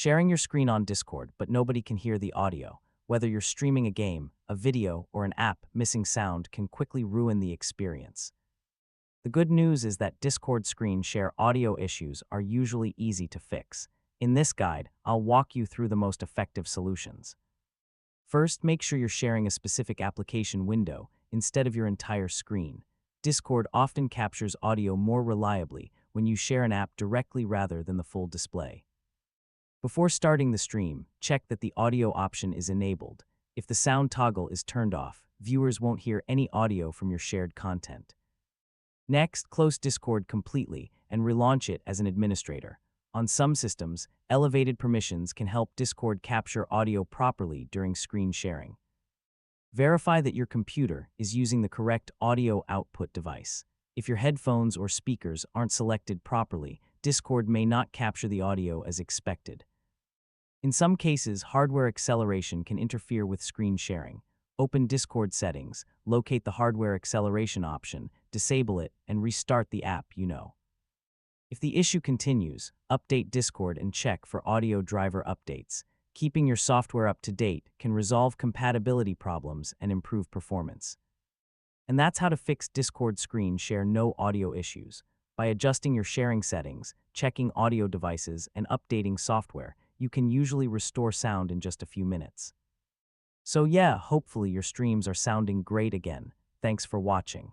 Sharing your screen on Discord, but nobody can hear the audio. Whether you're streaming a game, a video, or an app, missing sound can quickly ruin the experience. The good news is that Discord screen share audio issues are usually easy to fix. In this guide, I'll walk you through the most effective solutions. First, make sure you're sharing a specific application window instead of your entire screen. Discord often captures audio more reliably when you share an app directly rather than the full display. Before starting the stream, check that the audio option is enabled. If the sound toggle is turned off, viewers won't hear any audio from your shared content. Next, close Discord completely and relaunch it as an administrator. On some systems, elevated permissions can help Discord capture audio properly during screen sharing. Verify that your computer is using the correct audio output device. If your headphones or speakers aren't selected properly, Discord may not capture the audio as expected. In some cases, hardware acceleration can interfere with screen sharing. Open Discord settings, locate the hardware acceleration option, disable it, and restart the app you know. If the issue continues, update Discord and check for audio driver updates. Keeping your software up to date can resolve compatibility problems and improve performance. And that's how to fix Discord screen share no audio issues. By adjusting your sharing settings, checking audio devices, and updating software, you can usually restore sound in just a few minutes. So yeah, hopefully your streams are sounding great again. Thanks for watching.